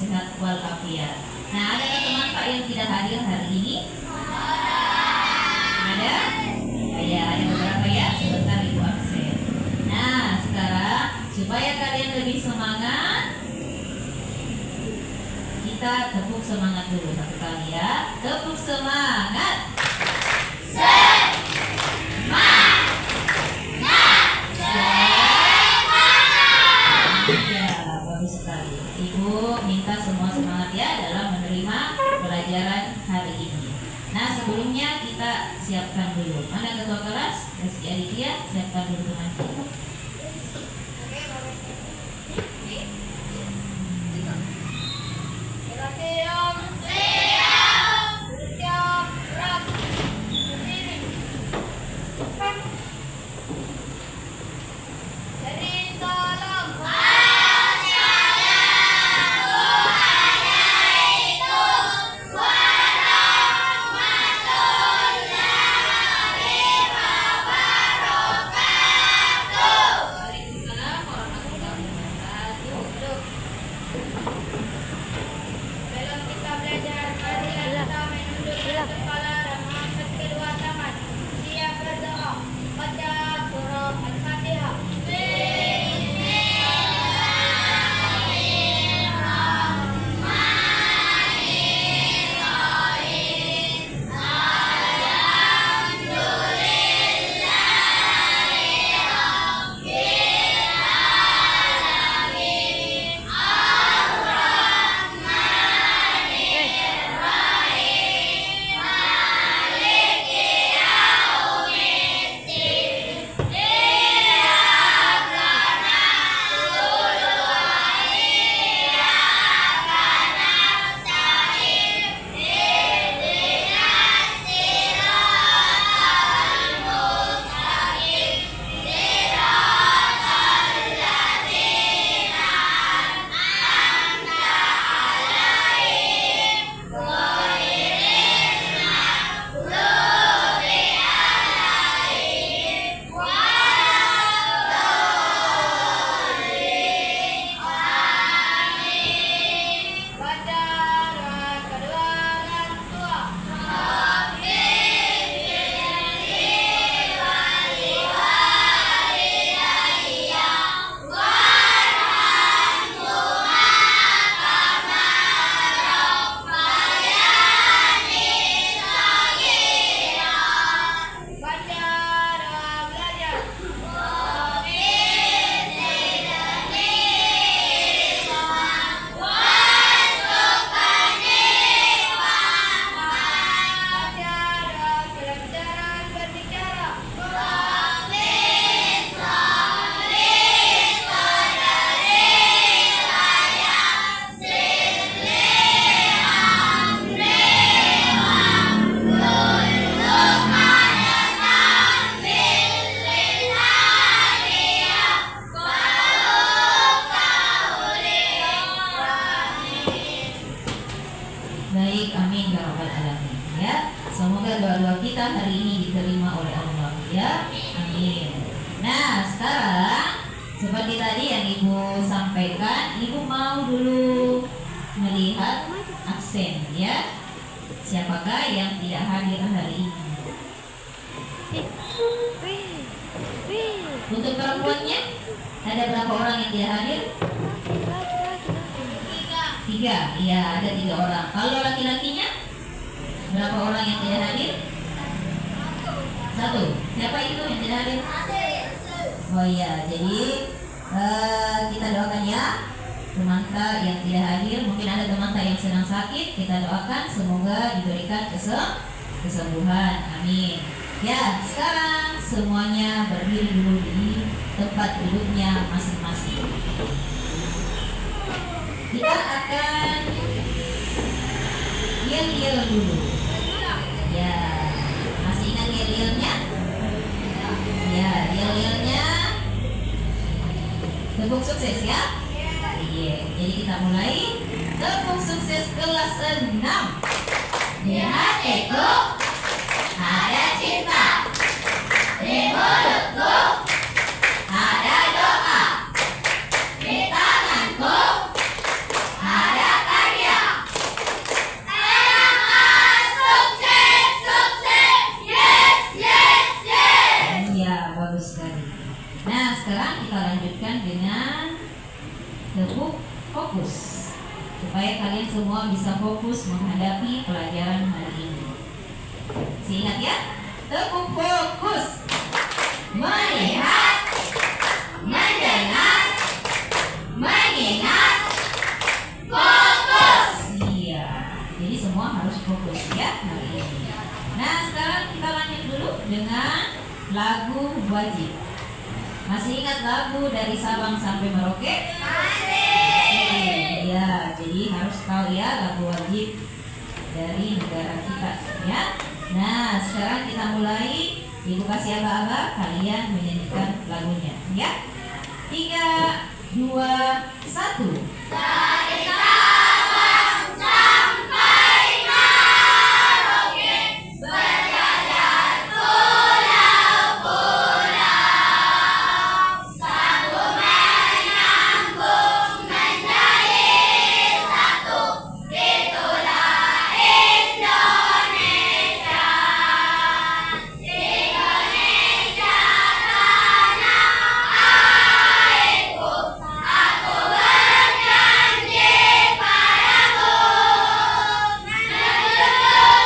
sehat walafiat. Nah, ada teman Pak yang tidak hadir hari ini? Ada? Ya, ada beberapa ya. Sebentar Ibu absen. Nah, sekarang supaya kalian lebih semangat, kita tepuk semangat dulu satu kali ya. Tepuk semangat. Ibu minta semua semangat ya dalam menerima pelajaran hari ini. Nah, sebelumnya kita siapkan dulu. Mana ketua kelas? Rizky Aditya, siapkan dulu teman kita. Baik, amin ya rabbal alamin ya. Semoga doa-doa kita hari ini diterima oleh Allah ya. Amin. Nah, sekarang seperti tadi yang Ibu sampaikan, Ibu mau dulu melihat absen ya. Siapakah yang tidak hadir hari ini? Untuk perempuannya ada berapa orang yang tidak hadir? 3, iya ada 3 orang. Kalau laki-lakinya berapa orang yang tidak hadir? 1. Siapa itu yang tidak hadir? Oh iya, jadi kita doakan ya Temanta yang tidak hadir. Mungkin ada Temanta yang sedang sakit. Kita doakan semoga diberikan kesembuhan. Amin. Ya, sekarang semuanya berdiri dulu di tempat duduknya masing-masing. Kita akan yel-yel dulu. Ya, masih ingat yel-yelnya? Ya, yel-yelnya tepuk sukses ya. Iya, jadi kita mulai. Tepuk sukses kelas 6. Di hatiku ada cinta, di mulutku ada doa, di tanganku ada kita lanjutkan dengan tepuk fokus supaya kalian semua bisa fokus menghadapi pelajaran hari ini. Ingat ya, tepuk fokus, melihat, mendengar, mengingat, fokus. Iya, jadi semua harus fokus ya hari ini. Nah, sekarang kita lanjut dulu dengan lagu wajib. Masih ingat lagu dari Sabang sampai Merauke? Masih. Ya, jadi harus tahu ya lagu wajib dari negara kita ya. Nah, sekarang kita mulai. Ibu kasih aba-aba, kalian menyanyikan lagunya ya. 3, 2, 1. Dari Sabang sampai Merauke, berjalan pulau-pulau, sambung menyambung menjadi satu, itulah Indonesia. Indonesia tanah airku, aku berjanji padamu, menjunjung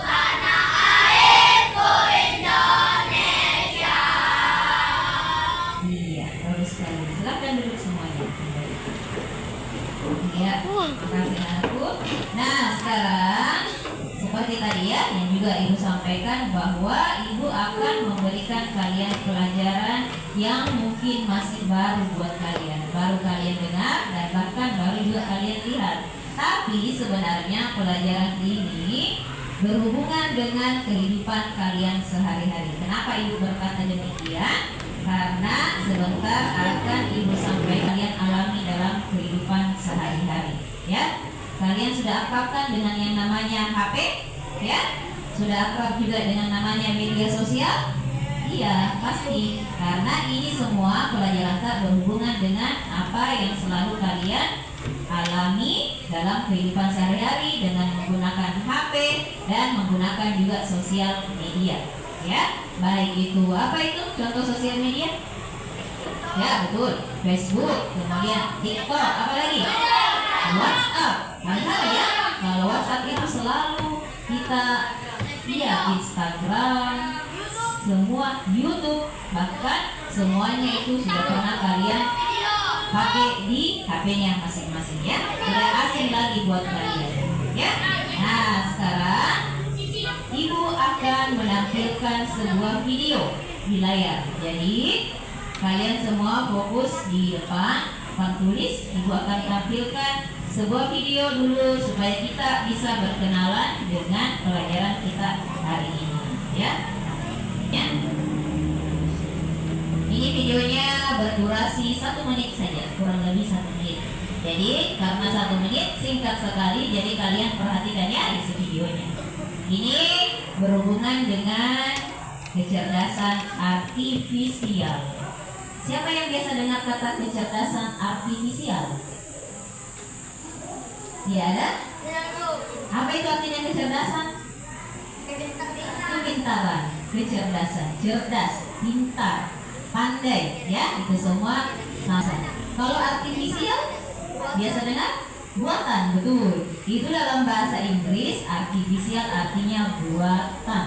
tanah airku Indonesia. Iya, bagus sekali. Silakan duduk semuanya. Ya, makasih anakku. Nah, sekarang seperti tadi ya, yang juga ibu sampaikan bahwa ibu akan memberikan kalian pelajaran yang mungkin masih baru buat kalian, baru kalian dengar dan bahkan baru juga kalian lihat. Tapi sebenarnya pelajaran ini berhubungan dengan kehidupan kalian sehari-hari. Kenapa ibu berkata demikian? Karena sebentar akan ibu sampaikan kalian alami dalam kehidupan sehari-hari ya. Kalian sudah akrab dengan yang namanya HP ya? Sudah akrab juga dengan namanya media sosial? Iya, pasti. Karena ini semua pelajaran tak berhubungan dengan apa yang selalu kalian alami dalam kehidupan sehari-hari dengan menggunakan HP dan menggunakan juga sosial media ya. Baik itu, apa itu contoh sosial media? Ya betul, Facebook, kemudian TikTok, apa lagi? WhatsApp. Mantap ya. Kalau WhatsApp itu selalu kita Instagram, semua YouTube, bahkan semuanya itu sudah pernah kalian pakai di HP-nya masing-masing ya. Tidak asing lagi buat kalian ya. Nah, sekarang ibu akan menampilkan sebuah video di layar. Jadi kalian semua fokus di depan papan tulis. Ibu akan tampilkan sebuah video dulu supaya kita bisa berkenalan dengan pelajaran kita hari ini ya. Ya. Ini videonya berdurasi 1 menit saja, kurang lebih 1 menit. Jadi karena 1 menit singkat sekali, jadi kalian perhatikan ya isi videonya. Ini berhubungan dengan kecerdasan artifisial. Siapa yang biasa dengar kata kecerdasan artifisial? Tidak ada? Apa itu artinya kecerdasan? Kepintaran, kecerdasan, cerdas, pintar, pandai, ya itu semua sama. Kalau artifisial biasa dengar buatan, betul. Itu dalam bahasa Inggris artifisial artinya buatan.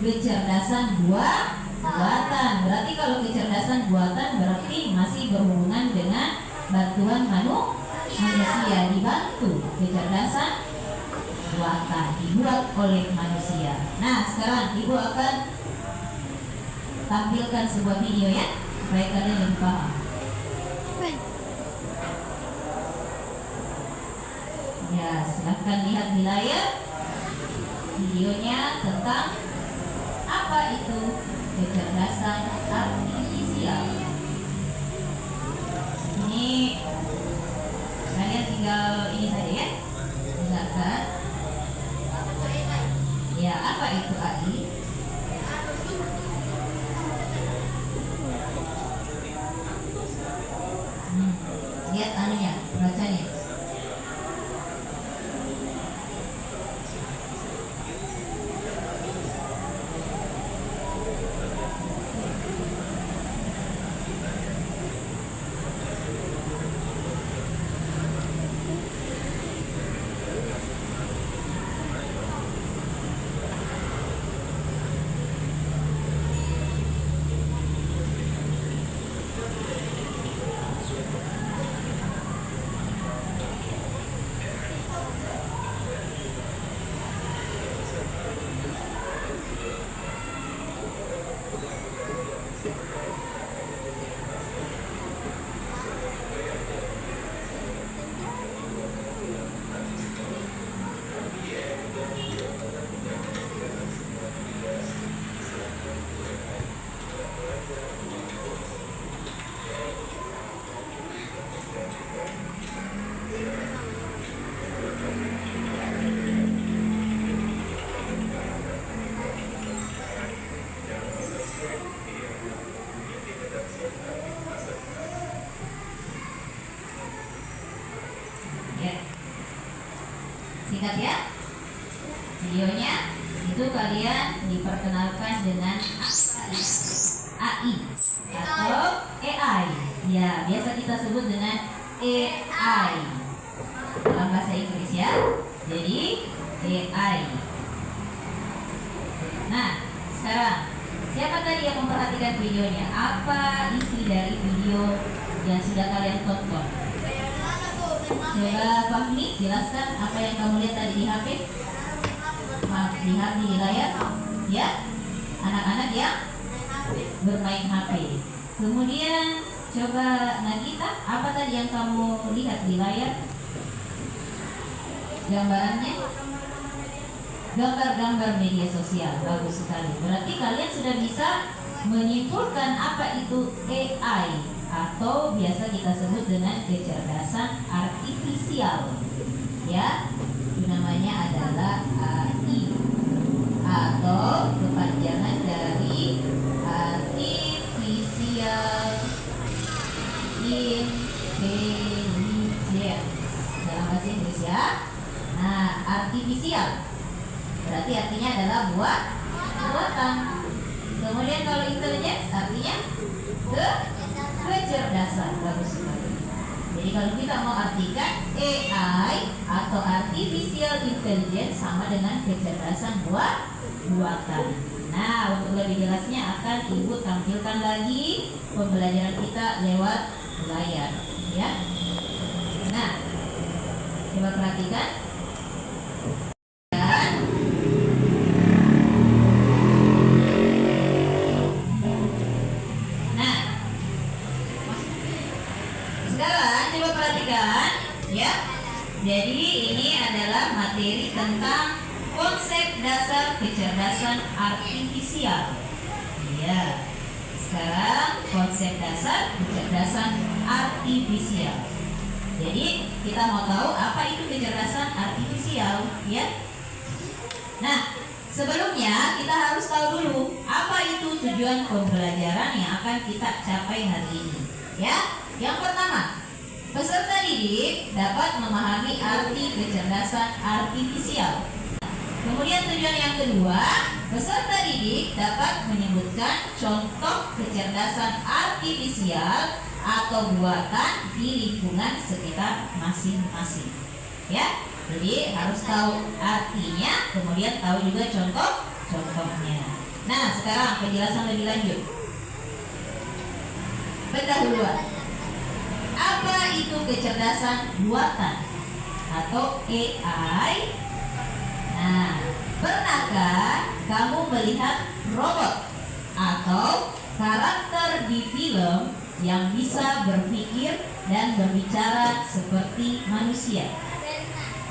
Kecerdasan buatan. Berarti kalau kecerdasan buatan berarti masih berhubungan dengan bantuan manusia, dibantu. Kecerdasan buatan dibuat oleh manusia. Nah, sekarang ibu akan tampilkan sebuah video ya, supaya kalian lebih paham. Ya, silahkan lihat di layar videonya tentang apa itu kecerdasan artifisial. Ini kalian tinggal ini saja ya, dengarkan. Ya, apa itu AI? Lihat anunya, bacanya. AI atau AI. Ya, biasa kita sebut dengan AI dalam bahasa Inggris ya. Jadi AI. Nah, sekarang siapa tadi yang memperhatikan videonya? Apa isi dari video yang sudah kalian tonton? Coba Fahmi jelaskan apa yang kamu lihat tadi di HP. Lihat di layar, ya, anak-anak yang bermain HP. Kemudian coba Nagita, apa tadi yang kamu lihat di layar? Gambarannya? Gambar-gambar media sosial, bagus sekali. Berarti kalian sudah bisa menyimpulkan apa itu AI atau biasa kita sebut dengan kecerdasan artifisial. Ya, itu namanya adalah AI atau kepanjangan dari artificial intelligence dalam bahasa Inggris ya. Nah, artifisial berarti artinya adalah buatan. Kemudian kalau intelligence artinya kecerdasan, bagus sekali. Jadi kalau kita mau artikan AI atau artificial intelligence sama dengan kecerdasan buatan. Nah, untuk lebih jelasnya akan Ibu tampilkan lagi pembelajaran kita lewat layar, ya. Nah, coba perhatikan. Nah, sekarang coba perhatikan, ya. Jadi ini adalah materi tentang konsep dasar kecerdasan artifisial. Ya. Sekarang konsep dasar kecerdasan artifisial. Jadi kita mau tahu apa itu kecerdasan artifisial, ya. Nah, sebelumnya kita harus tahu dulu apa itu tujuan pembelajaran yang akan kita capai hari ini, ya. Yang pertama, peserta didik dapat memahami arti kecerdasan artifisial. Kemudian tujuan yang kedua, peserta didik dapat menyebutkan contoh kecerdasan artifisial atau buatan di lingkungan sekitar masing-masing. Ya, jadi harus tahu artinya, kemudian tahu juga contoh-contohnya. Nah, sekarang penjelasan lebih lanjut. Pendahuluan. Apa itu kecerdasan buatan atau AI? Nah, pernahkah kamu melihat robot atau karakter di film yang bisa berpikir dan berbicara seperti manusia?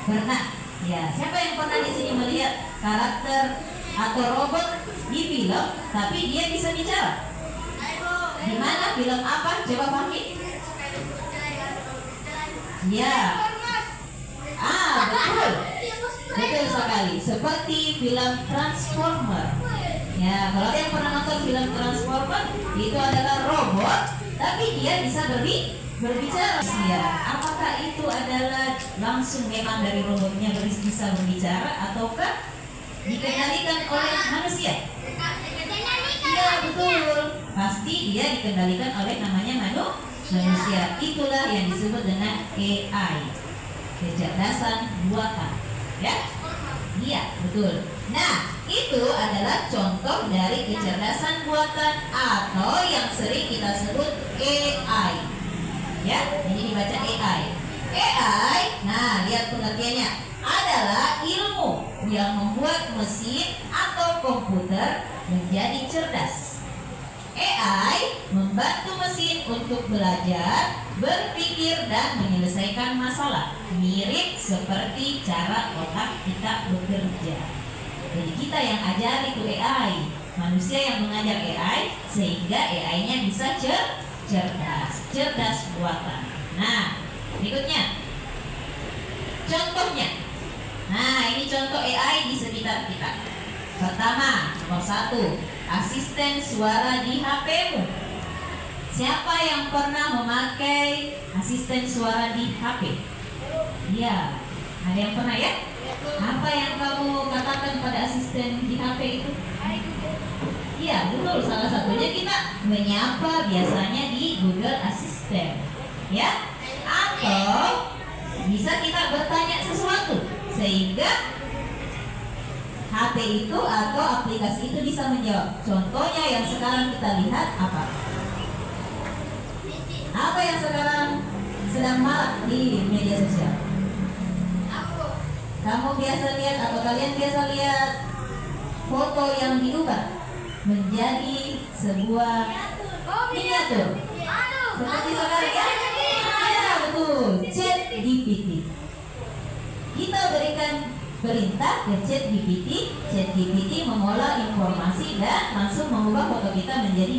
Pernah? Ya, siapa yang pernah di sini melihat karakter atau robot di film tapi dia bisa bicara? Di mana? Film apa? Coba Fahmi. Ya. Betul. Betul sekali. Seperti film Transformer. Ya, kalau yang pernah nonton film Transformer, itu adalah robot, tapi dia bisa berbicara. Ya, apakah itu adalah langsung memang dari robotnya bisa berbicara, ataukah dikendalikan oleh manusia? Ya, betul. Pasti dia dikendalikan oleh namanya manusia. Itulah yang disebut dengan AI, kecerdasan buatan. Ya, iya, betul. Nah, itu adalah contoh dari kecerdasan buatan atau yang sering kita sebut AI. Ya, ini dibaca AI. AI, nah lihat pengertiannya, adalah ilmu yang membuat mesin atau komputer menjadi cerdas. AI membantu mesin untuk belajar, berpikir, dan menyelesaikan masalah, mirip seperti cara otak kita bekerja. Jadi kita yang ajar itu AI, manusia yang mengajar AI, sehingga AI-nya bisa cerdas buatan. Nah, berikutnya contohnya. Nah, ini contoh AI di sekitar kita. Pertama, nomor 1, asisten suara di HP-mu. Siapa yang pernah memakai asisten suara di HP? Ya, ada yang pernah ya? Apa yang kamu katakan pada asisten di HP itu? Iya, betul. Salah satunya kita menyapa biasanya di Google Assistant, ya. Atau bisa kita bertanya sesuatu sehingga HP itu atau aplikasi itu bisa menjawab. Contohnya yang sekarang kita lihat apa? Apa yang sekarang sedang marak di media sosial? Kamu biasa lihat atau kalian biasa lihat foto yang diubah menjadi sebuah miniatur seperti sekarang ya? Ya betul, ChatGPT. Kita berikan perintah ke ChatGPT mengolah informasi dan langsung mengubah foto kita menjadi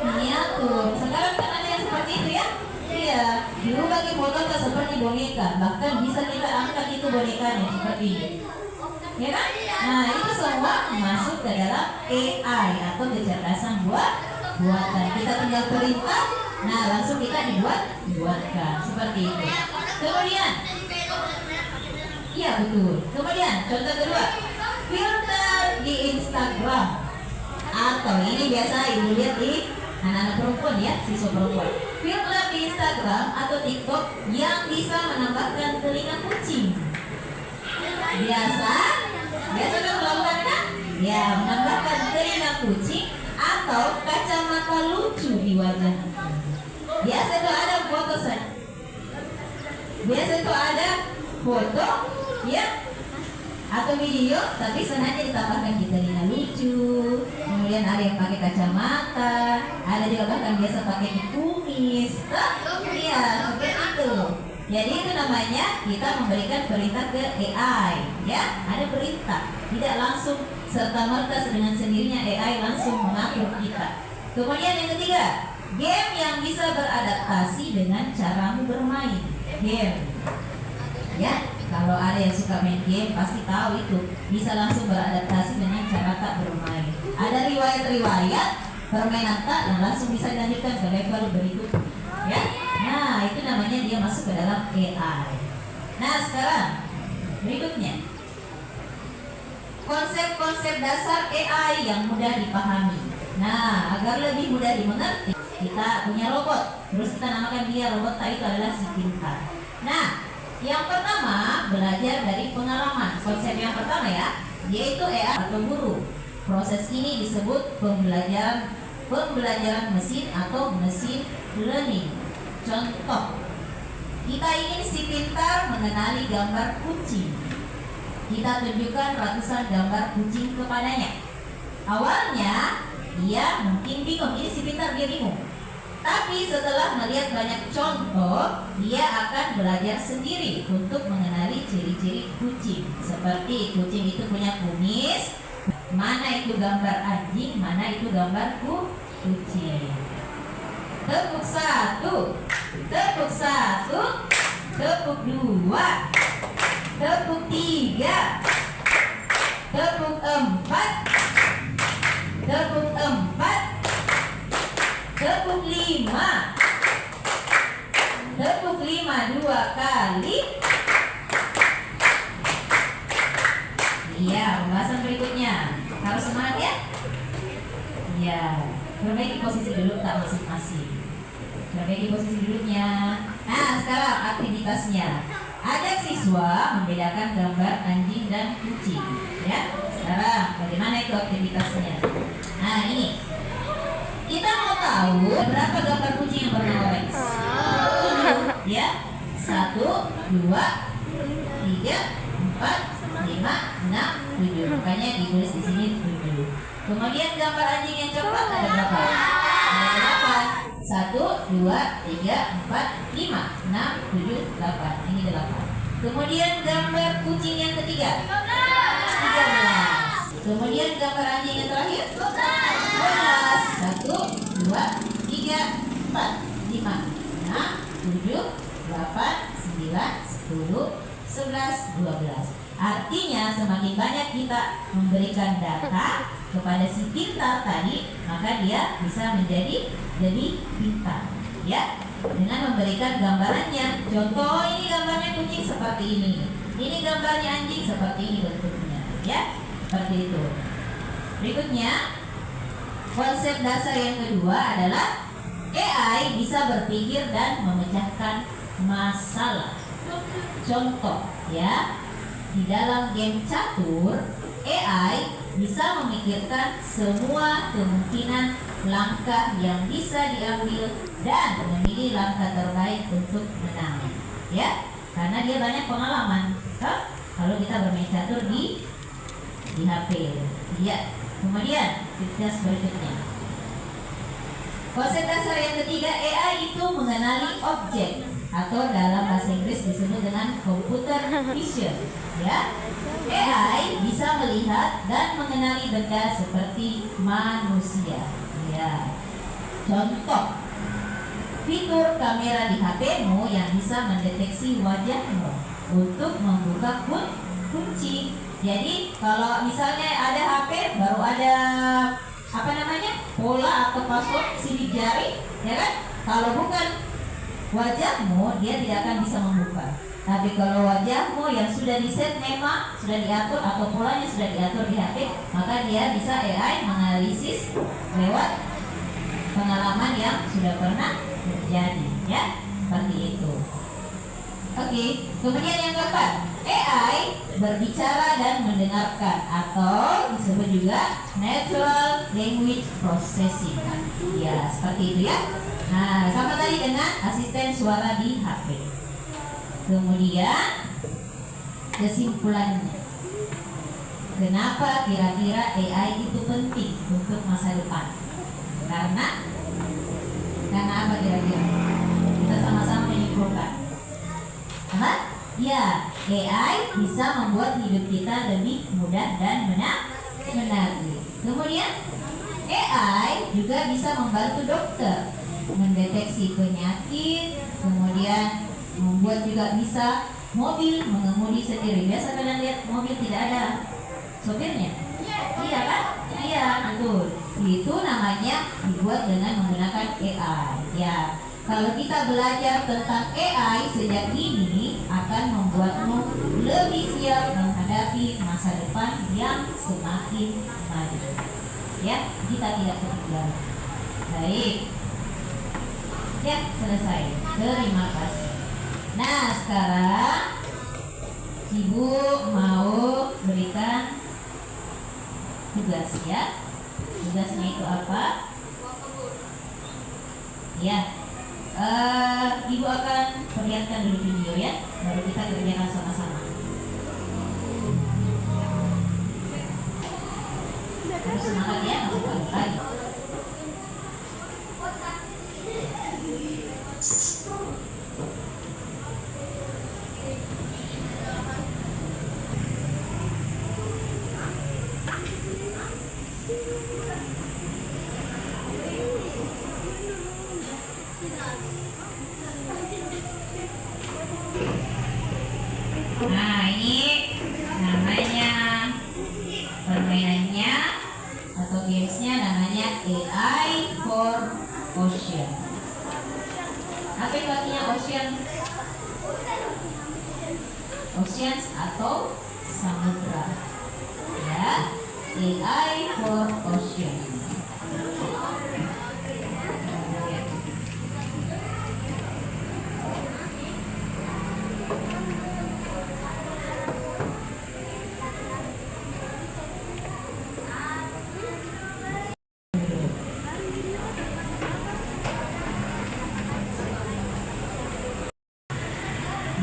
miniatur. Sekarang kan ada yang seperti itu ya? Iya, diubah ke foto seperti boneka, bahkan bisa kita angkat itu bonekanya seperti ini. Ya kan? Nah itu semua masuk ke dalam AI atau kecerdasan buatan. Kita tinggal perintah, nah langsung kita dibuatkan seperti itu. Kemudian, iya betul. Kemudian contoh kedua, filter di Instagram atau ini biasa ibu lihat di anak-anak perempuan ya, siswa perempuan. Filter di Instagram atau TikTok yang bisa menambahkan telinga kucing. Biasa kan melakukan kan? Ya, menambahkan telinga kucing atau kacamata lucu di wajah. Biasa itu ada foto saya. Biasa itu ada foto, ya, atau video, tapi sengaja ditambahkan di telinga lucu. Kemudian ada yang pakai kacamata, ada juga bahkan biasa pakai di kumis. Iya, seperti itu. Jadi itu namanya kita memberikan perintah ke AI, ya. Ada perintah, tidak langsung serta-merta dengan sendirinya AI langsung mengatur kita. Kemudian yang ketiga, game yang bisa beradaptasi dengan caramu bermain. Game, ya. Kalau ada yang suka main game pasti tahu itu bisa langsung beradaptasi dengan cara tak bermain. Ada riwayat-riwayat permainan tak dan langsung bisa dilanjutkan ke level berikutnya, ya. Nah itu namanya dia masuk ke dalam AI. Nah sekarang berikutnya konsep-konsep dasar AI yang mudah dipahami. Nah agar lebih mudah dimengerti, kita punya robot. Terus kita namakan dia robot tak itu adalah si pintar. Nah yang pertama belajar dari pengalaman. Konsep yang pertama ya, yaitu AI atau guru. Proses ini disebut pembelajaran mesin atau machine learning. Contoh, kita ingin si pintar mengenali gambar kucing. Kita tunjukkan ratusan gambar kucing kepadanya. Awalnya dia mungkin bingung, ini si pintar dia bingung. Tapi setelah melihat banyak contoh, dia akan belajar sendiri untuk mengenali ciri-ciri kucing. Seperti kucing itu punya kumis, mana itu gambar anjing, mana itu gambar kucing. Tepuk satu, tepuk satu, tepuk dua, tepuk tiga, tepuk empat, tepuk empat, tepuk lima, tepuk lima 2 kali. Iya, pembahasan berikutnya harus semangat ya. Iya, perbaiki posisi duduk tak masing-masing. Perbaiki posisi duduknya. Nah, sekarang aktivitasnya. Ajak siswa membedakan gambar anjing dan kucing. Ya, sekarang bagaimana itu aktivitasnya? Nah, ini. Kita mau tahu berapa gambar kucing yang berwarna orange? Ya, 1, 2, 3, 4, 5, 6, 7. Makanya ditulis di sini 7. Kemudian gambar anjing yang coklat ada berapa? Ada berapa? 1, 2, 3, 4, 5, 6, 7, 8. Ini 8. Kemudian gambar kucing yang ketiga 13. Kemudian gambar anjing yang terakhir 12. 1, 2, 3, 4, 5, 6, 7, 8, 9, 10, 11, 12. Artinya semakin banyak kita memberikan data kepada si pintar tadi, maka dia bisa menjadi lebih pintar, ya, dengan memberikan gambarannya. Contoh, ini gambarnya kucing seperti ini gambarnya anjing seperti ini bentuknya, ya, seperti itu. Berikutnya, Konsep dasar yang kedua adalah AI bisa berpikir dan memecahkan masalah. Contoh ya, di dalam game catur, AI bisa memikirkan semua kemungkinan langkah yang bisa diambil dan memilih langkah terbaik untuk menang. Ya, karena dia banyak pengalaman. Kalau kita bermain catur di HP. Ya. Kemudian aktivitas berikutnya. Konsep dasar yang ketiga, AI itu mengenali objek atau dalam bahasa Inggris disebut dengan computer vision. Ya, AI bisa melihat dan mengenali benda seperti manusia. Ya, contoh fitur kamera di HP-mu yang bisa mendeteksi wajahmu untuk membuka kunci. Jadi kalau misalnya ada HP baru ada pola atau password sidik jari, ya kan? Kalau bukan wajahmu, dia tidak akan bisa membuka. Tapi kalau wajahmu yang sudah di-set memang sudah diatur atau polanya sudah diatur di HP, maka dia bisa AI menganalisis lewat pengalaman yang sudah pernah terjadi, ya, seperti itu. Oke, kemudian yang keempat, AI berbicara dan mendengarkan atau disebut juga natural language processing. Ya, seperti itu ya. Nah, sama tadi dengan asisten suara di HP. Kemudian kesimpulannya, kenapa kira-kira AI itu penting untuk masa depan? Karena apa kira-kira? Kita sama-sama menyimpulkan. Ya, AI bisa membuat hidup kita lebih mudah dan menarik. Kemudian AI juga bisa membantu dokter mendeteksi penyakit, kemudian membuat juga bisa mobil mengemudi sendiri. Biasa kalian lihat mobil tidak ada sopirnya? Iya kan? Iya, betul. Itu namanya dibuat dengan menggunakan AI. Ya. Kalau kita belajar tentang AI sejak dini akan membuatmu lebih siap menghadapi masa depan yang semakin maju. Ya, kita tidak ketinggalan. Baik. Ya, selesai. Terima kasih. Nah, sekarang Ibu mau berikan tugas ya. Tugasnya itu apa? Ya. Ibu akan perlihatkan dulu video ya, baru kita kerjakan sama-sama. Harus semangat ya, masuk lagi. Nah, ini namanya permainannya atau gamesnya namanya AI for Ocean. Apa itu artinya ocean? Oceans atau samudra. Ya, AI for Ocean.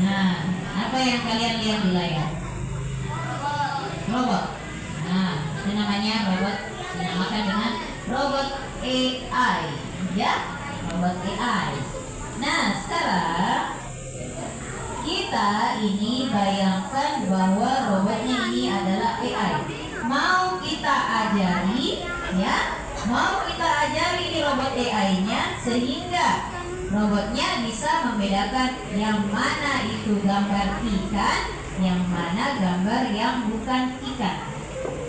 Nah, apa yang kalian lihat di layar? Robot. Nah, itu namanya robot, dinamakan dengan robot AI. Ya, robot AI. Nah, sekarang kita ini bayangkan bahwa robotnya ini adalah AI. Mau kita ajari, ya, mau kita ajari ini robot AI-nya sehingga robotnya bisa membedakan yang mana itu gambar ikan, yang mana gambar yang bukan ikan.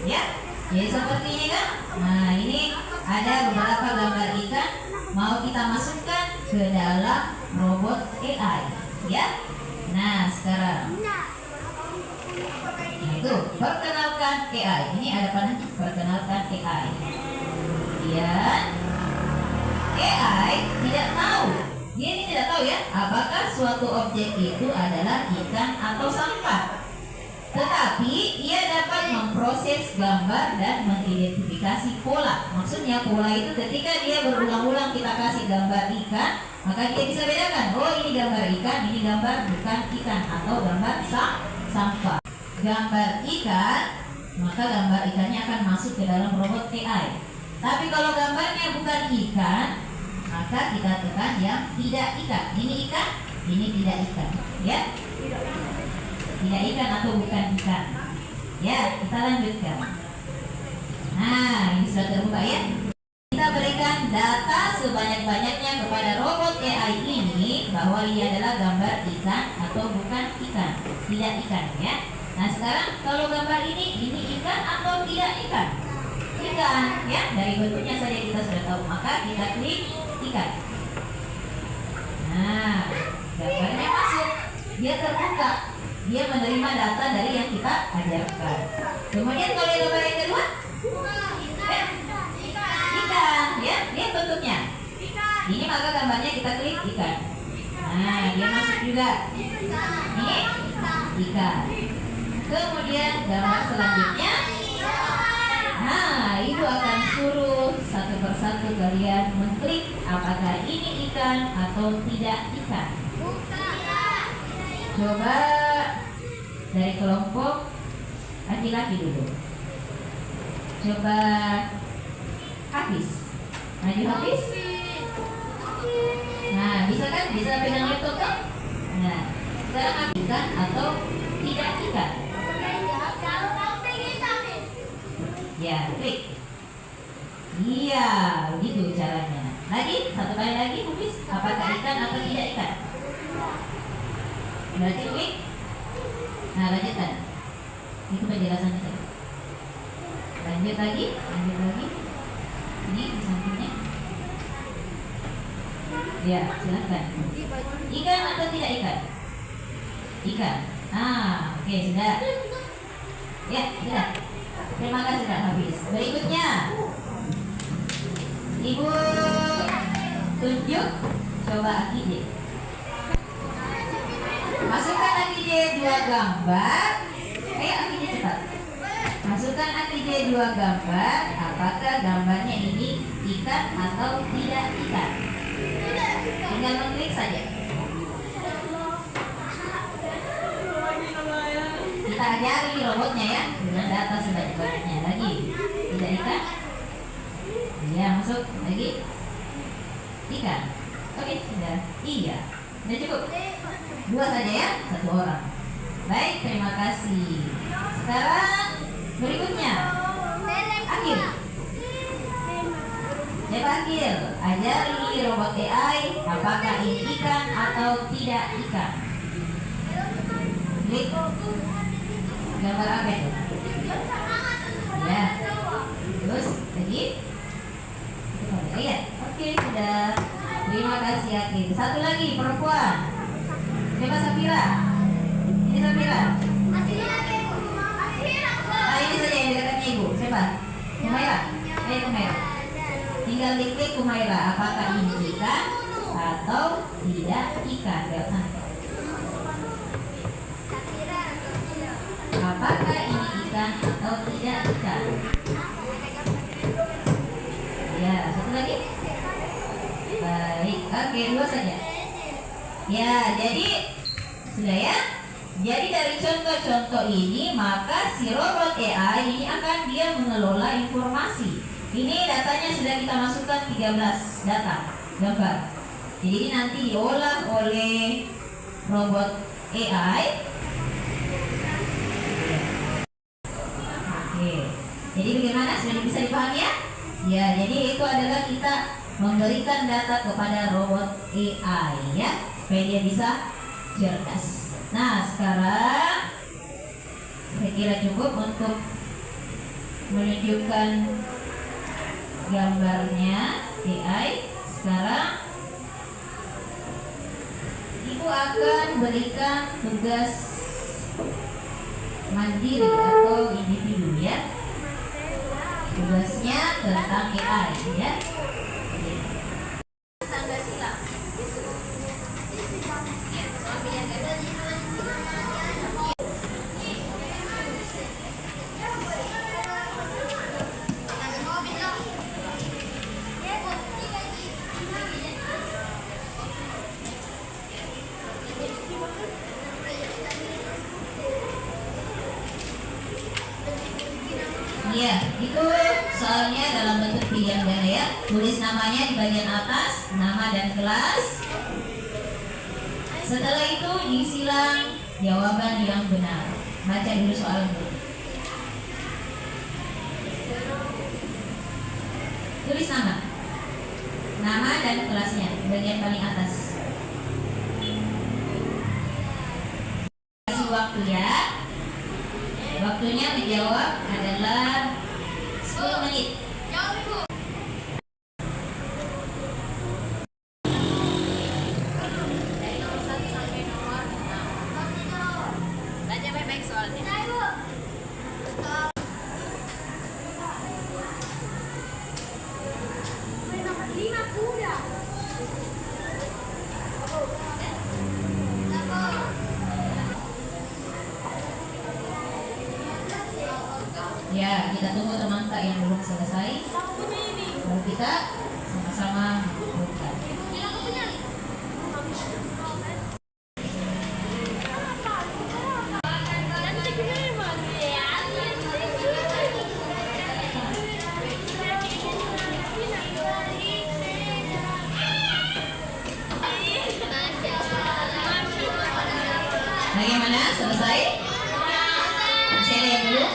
Ya, jadi seperti ini kan? Nah, ini ada beberapa gambar ikan, mau kita masukkan ke dalam robot AI. Ya, nah sekarang itu perkenalkan AI. Ini ada panah perkenalkan AI. kemudian AI tidak tahu. Dia ini tidak tahu ya, apakah suatu objek itu adalah ikan atau sampah. Tetapi ia dapat memproses gambar dan mengidentifikasi pola. Maksudnya pola itu ketika dia berulang-ulang kita kasih gambar ikan, maka dia bisa bedakan, oh ini gambar ikan, ini gambar bukan ikan, atau gambar sampah. Gambar ikan, maka gambar ikannya akan masuk ke dalam robot AI. Tapi kalau gambarnya bukan ikan, maka kita tekan yang tidak ikan. Ini ikan, ini tidak ikan, ya. Tidak ikan atau bukan ikan. Ya, kita lanjutkan. Nah, ini sudah terbuka ya. Kita berikan data sebanyak-banyaknya kepada robot AI ini bahwa ia adalah gambar ikan atau bukan ikan. Tidak ikan ya. Nah, sekarang kalau gambar ini ikan atau tidak ikan? Ikan ya. Dari bentuknya saja kita sudah tahu. Maka kita klik ikan. Nah, gambarnya masuk. Dia terbuka. Dia menerima data dari yang kita ajarkan. Kemudian kalau yang gambar yang kedua, ikan, ya, lihat bentuknya. Ini maka gambarnya kita klik ikan. Nah, dia masuk juga. Ini ikan. Kemudian gambar selanjutnya. Nah, ibu akan suruh satu persatu kalian mengklik apakah ini ikan atau tidak ikan. Coba dari kelompok laki-laki dulu. Coba Hafiz. Maju Hafiz. Nah, bisa kan? Bisa pegang laptop kan? Nah, sekarang ikan atau tidak ikan? Ya, klik. Iya, begitu caranya. Lagi, satu kali lagi Hafiz. Apakah ikan atau tidak ikan? Berarti klik. Nah, lanjutkan. Itu penjelasannya tadi. Lanjut lagi. Ini di sampingnya. Ya, silakan. Ikan atau tidak ikan? Ikan. Ah, oke, sudah. Ya, sudah. Terima kasih sudah habis. Berikutnya, Ibu tunjuk. Coba Akide. Masukkan Akide 2 gambar. Ayo Akide cepat. Masukkan Akide 2 gambar. Apakah gambarnya ini ikan atau tidak ikan? Tinggal mengklik saja. Kita ajari robotnya ya dengan data sebanyak-banyaknya. Lagi tidak ikan? Iya, masuk lagi. Ikan. Oke, sudah. Iya. Sudah cukup. 2 saja ya, 1 orang. Baik, terima kasih. Sekarang berikutnya Akil. Coba Akil, ajari robot AI apakah ini ikan atau tidak ikan. Klik. Gambar apa itu? Ya. Terus lagi. Iya. Oke, sudah. Terima kasih Akil. Satu lagi perempuan. Coba Safira. Ini Safira. Nah, ini saja yang dekatnya Ibu. Coba Kumaira. Kumaira. Tinggal diklik Kumaira. Apakah ini ikan atau tidak ikan? Lihat sana. Apakah ini ikan atau tidak ikan? Ya, satu lagi. Baik, oke, 2 saja. Ya, jadi sudah ya. Jadi dari contoh-contoh ini maka si robot AI ini akan dia mengelola informasi. Ini datanya sudah kita masukkan 13 data gambar. Jadi ini nanti diolah oleh robot AI. Oke. Jadi bagaimana? Sudah bisa dipahami ya? Ya, jadi itu adalah kita memberikan data kepada robot AI ya, supaya dia bisa cerdas. Nah, sekarang saya kira cukup untuk menunjukkan gambarnya AI. Sekarang Ibu akan berikan tugas mandiri atau individu ya. tugasnya tentang AI ya. Iya, itu soalnya dalam bentuk pilihan ganda ya. Tulis namanya di bagian atas, nama dan kelas. Setelah itu isilah jawaban yang benar. Baca dulu soal itu. Tulis nama dan kelasnya, bagian paling atas. Kasih waktu ya. Waktunya menjawab adalah 10 menit. Jawab, Ibu. Dari nomor 1 sampai nomor 6. Baca baik-baik soalnya. Saya, Ibu. Nomor 5 kuda. Ya, kita tunggu teman yang belum selesai. Lalu kita sama-sama mengumpulkan. Bagaimana? Selesai? Masih ada yang belum?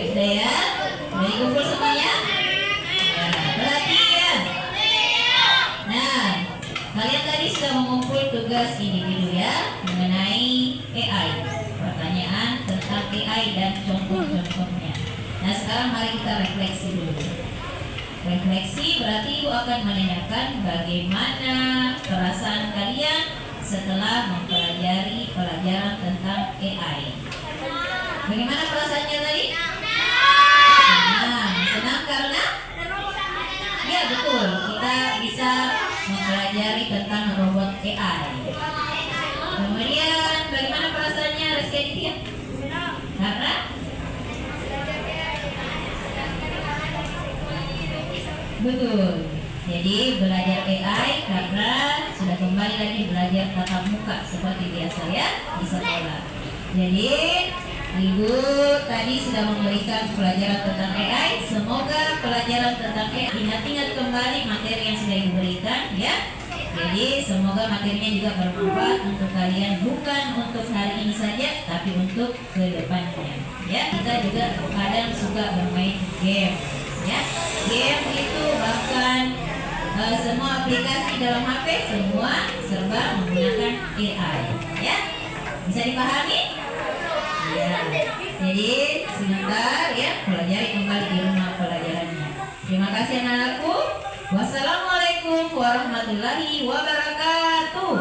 Sudah ya? Sudah dikumpul semuanya? Ya, perhatian. Nah, kalian tadi sudah mengumpul tugas individu ya mengenai AI. Pertanyaan tentang AI dan contoh-contohnya. Nah, sekarang mari kita refleksi dulu. Refleksi berarti Ibu akan menanyakan bagaimana perasaan kalian setelah mempelajari pelajaran tentang AI. Bagaimana perasaannya tadi? Senang karena? Ya betul, kita bisa mempelajari tentang robot AI. Kemudian bagaimana perasaannya Rizky Aditya? Karena? Betul. Jadi belajar AI karena sudah kembali lagi belajar tatap muka seperti biasa ya di sekolah. Jadi Ibu tadi sudah memberikan pelajaran tentang AI. Semoga pelajaran tentang AI ingat-ingat kembali materi yang sudah diberikan ya. Jadi semoga materinya juga bermanfaat untuk kalian, bukan untuk hari ini saja, tapi untuk kedepannya. Ya, kita juga kadang suka bermain game. Ya, game itu bahkan semua aplikasi dalam HP semua serba menggunakan AI. Ya, bisa dipahami? Ya, jadi sebentar ya, pelajari kembali di rumah pelajarannya. Terima kasih anak-anakku. Wassalamualaikum warahmatullahi wabarakatuh.